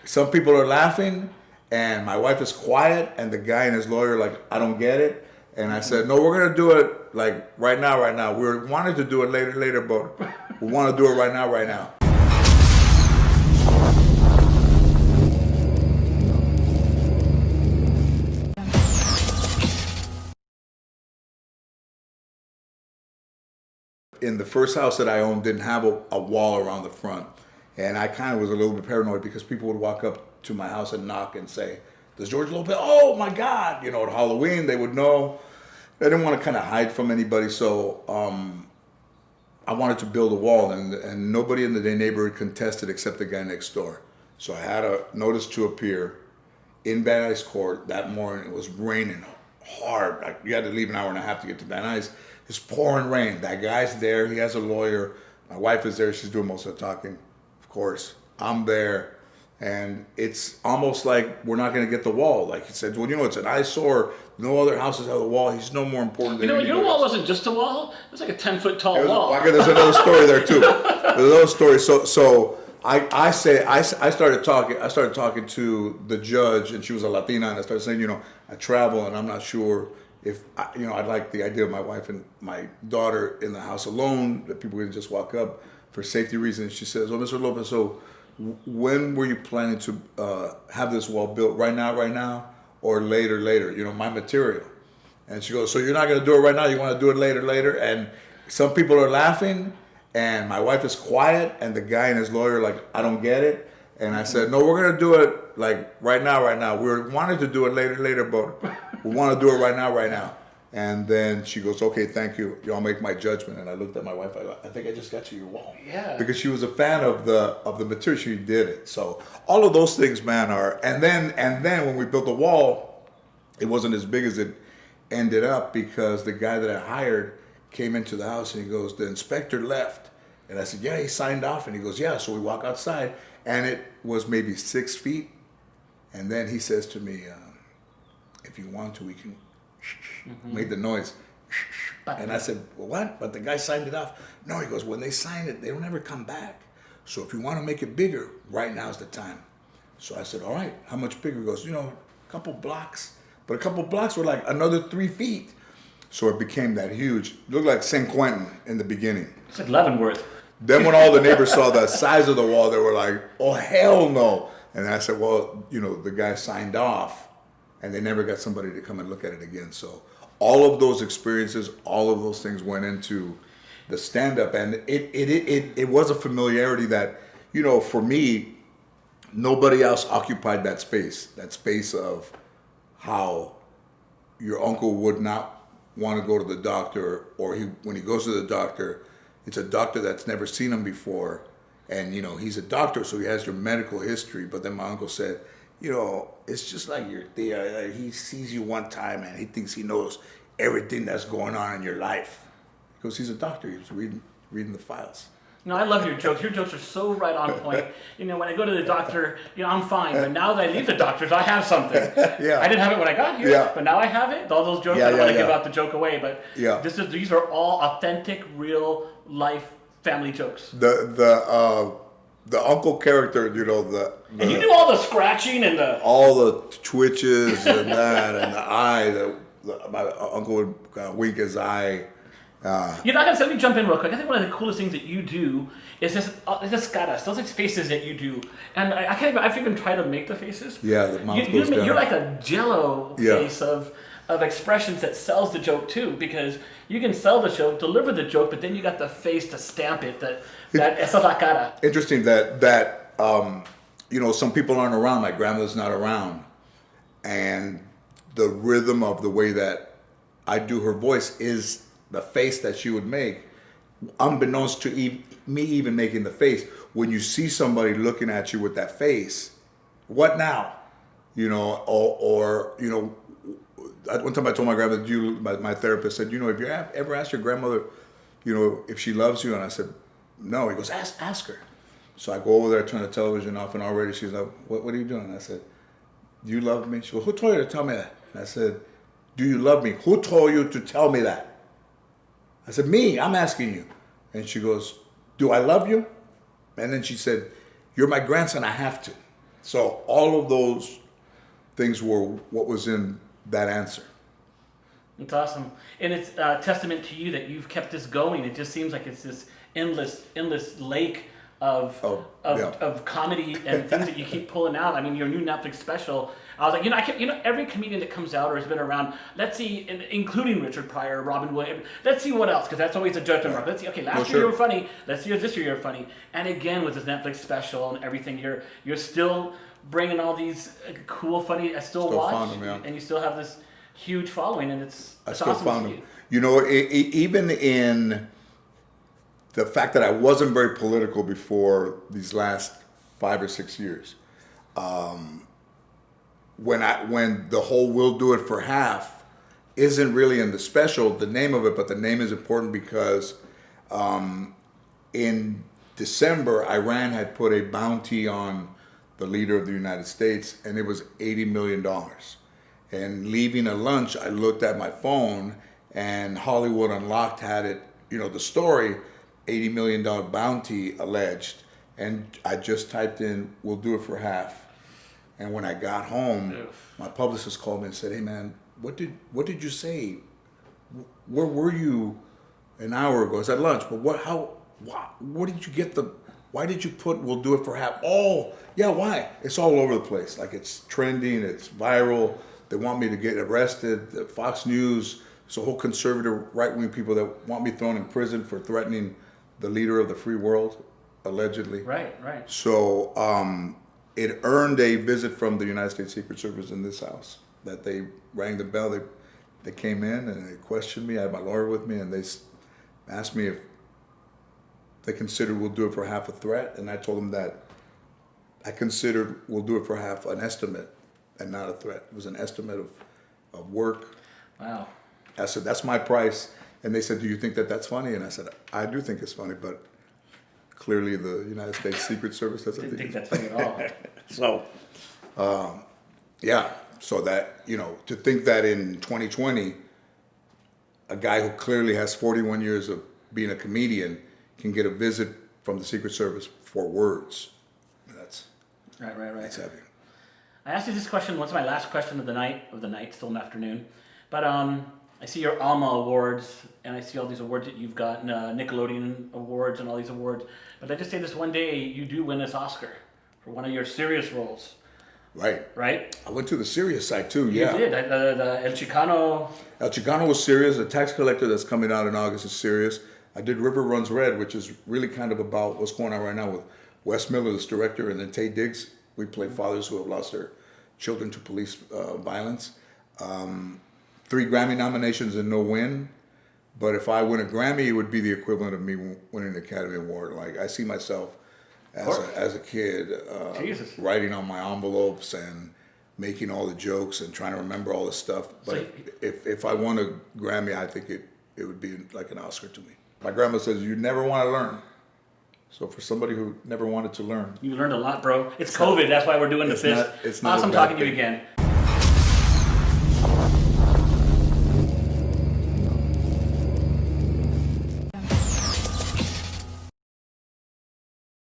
some people are laughing, and my wife is quiet, and the guy and his lawyer like, I don't get it. And I said, no, we're gonna do it like right now. We wanted to do it later, but we want to do it right now. In the first house that I owned, didn't have a wall around the front. And I kind of was a little bit paranoid because people would walk up to my house and knock and say, does George Lopez, oh my God, you know, at Halloween, they would know. I didn't want to kind of hide from anybody, so I wanted to build a wall, and nobody in the neighborhood contested except the guy next door. So I had a notice to appear in Van Nuys Court that morning. It was raining hard. You had to leave an hour and a half to get to Van Nuys. It's pouring rain. That guy's there. He has a lawyer. My wife is there. She's doing most of the talking. Of course, I'm there. And it's almost like we're not going to get the wall. Like he said, well, you know, it's an eyesore. No other houses have a wall. He's no more important than your wall wasn't just a wall. It was like a 10-foot tall wall. Okay, there's another story there too. There's another story. So I started talking to the judge, and she was a Latina, and I started saying, you know, I travel, and I'm not sure if I'd like the idea of my wife and my daughter in the house alone, that people can just walk up for safety reasons. She says, "Oh, Mr. Lopez, so when were you planning to have this wall built? Right now, or later? You know, my material." And she goes, "So you're not going to do it right now? You want to do it later?" And some people are laughing, and my wife is quiet, and the guy and his lawyer like, I don't get it. And I said, no, we're going to do it like right now. We wanted to do it later, but we want to do it right now. And then she goes, okay, thank you. Y'all make my judgment. And I looked at my wife. I go, I think I just got you your wall. Yeah. Because she was a fan of the material. She did it. So all of those things, man, are. And then when we built the wall, it wasn't as big as it ended up because the guy that I hired came into the house and he goes, the inspector left. And I said, yeah, he signed off. And he goes, yeah. So we walk outside. And it was maybe 6 feet. And then he says to me, if you want to, we can make the noise. And I said, well, what? But the guy signed it off. No, he goes, when they sign it, they don't ever come back. So if you want to make it bigger, right now's the time. So I said, all right, how much bigger? He goes, you know, a couple blocks. But a couple blocks were like another 3 feet. So it became that huge. It looked like St. Quentin in the beginning. It's like Leavenworth. Then when all the neighbors saw the size of the wall, they were like, oh, hell no. And I said, well, you know, the guy signed off, and they never got somebody to come and look at it again. So all of those experiences, all of those things went into the stand-up. And it was a familiarity that, you know, for me, nobody else occupied that space of how your uncle would not want to go to the doctor, or when he goes to the doctor, it's a doctor that's never seen him before. And, you know, he's a doctor, so he has your medical history. But then my uncle said, you know, it's just like your Thea. He sees you one time and he thinks he knows everything that's going on in your life. Because he's a doctor. He was reading the files. No, I love your jokes. Your jokes are so right on point. You know, when I go to the doctor, you know, I'm fine. But now that I leave the doctors, I have something. Yeah. I didn't have it when I got here, but now I have it. All those jokes, I don't want to give out the joke away. But these are all authentic, real life family jokes. The uncle character, you know, and you do all the scratching and all the twitches and that, and the eye. My uncle would wink his eye. You know, let me jump in real quick. I think one of the coolest things that you do is this caras, those faces that you do, and I've even tried to make the faces. Yeah, the mouth goes down. You're like a Jello face of expressions that sells the joke too, because you can sell the joke, deliver the joke, but then you got the face to stamp it. Esa es la cara. Interesting that you know, some people aren't around. My grandmother's not around, and the rhythm of the way that I do her voice is the face that she would make, unbeknownst to me even making the face. When you see somebody looking at you with that face, what now? You know, or you know, one time I told my grandmother, my therapist said, you know, if you ever asked your grandmother, you know, if she loves you, and I said, no. He goes, ask her. So I go over there, turn the television off, and already she's like, what are you doing? And I said, do you love me? She goes, who told you to tell me that? And I said, do you love me? Who told you to tell me that? I said, me, I'm asking you. And she goes, do I love you? And then she said, you're my grandson, I have to. So all of those things were what was in that answer. It's awesome, and it's a testament to you that you've kept this going. It just seems like it's this endless lake of comedy and things that you keep pulling out. I mean, your new Netflix special. I was like, every comedian that comes out or has been around, let's see, including Richard Pryor, Robin Williams, let's see what else, because that's always a judgment mark. Let's see, okay, last year you were funny, let's see if this year you're funny. And again, with this Netflix special and everything, you're still bringing all these cool, funny, I still watch, found them, and you still have this huge following, and it's still awesome found to them. see. You know, even in the fact that I wasn't very political before these last 5 or 6 years, when the whole "we'll do it for half" isn't really in the special, the name of it, but the name is important because in December, Iran had put a bounty on the leader of the United States, and it was $80 million. And leaving a lunch, I looked at my phone, and Hollywood Unlocked had it, the story, $80 million bounty alleged, and I just typed in, "we'll do it for half." And when I got home, my publicist called me and said, "Hey man, what did you say? Where were you an hour ago?" I was at lunch, but what did you get why did you put "we'll do it for half"? Oh, yeah, why? It's all over the place. Like, it's trending, it's viral. They want me to get arrested. The Fox News, it's a whole conservative right-wing people that want me thrown in prison for threatening the leader of the free world, allegedly. Right. So it earned a visit from the United States Secret Service in this house, that they rang the bell. They came in and they questioned me. I had my lawyer with me, and they asked me if they considered "we'll do it for half" a threat, and I told them that I considered "we'll do it for half" an estimate and not a threat. It was an estimate of work. Wow. I said, "That's my price." And they said, "Do you think that that's funny?" And I said, "I do think it's funny, but clearly the United States Secret Service doesn't Didn't think that's funny at all." So, so that, to think that in 2020, a guy who clearly has 41 years of being a comedian can get a visit from the Secret Service for words. That's Right. That's heavy. I asked you this question. What's my last question of the night, still in the afternoon. But I see your Alma Awards, and I see all these awards that you've gotten, Nickelodeon Awards and all these awards. But I just say this: one day you do win this Oscar for one of your serious roles. Right? I went to the serious side too, You did. The El Chicano. El Chicano was serious. The Tax Collector that's coming out in August is serious. I did River Runs Red, which is really kind of about what's going on right now with Wes Miller, this director, and then Tay Diggs. We play fathers who have lost their children to police violence. 3 Grammy nominations and no win. But if I win a Grammy, it would be the equivalent of me winning an Academy Award. Like, I see myself as a kid writing on my envelopes and making all the jokes and trying to remember all this stuff. But if I won a Grammy, I think it would be like an Oscar to me. My grandma says, "You never want to learn." So for somebody who never wanted to learn. You learned a lot, bro. It's COVID. That's why we're doing this. It's not awesome talking to you again.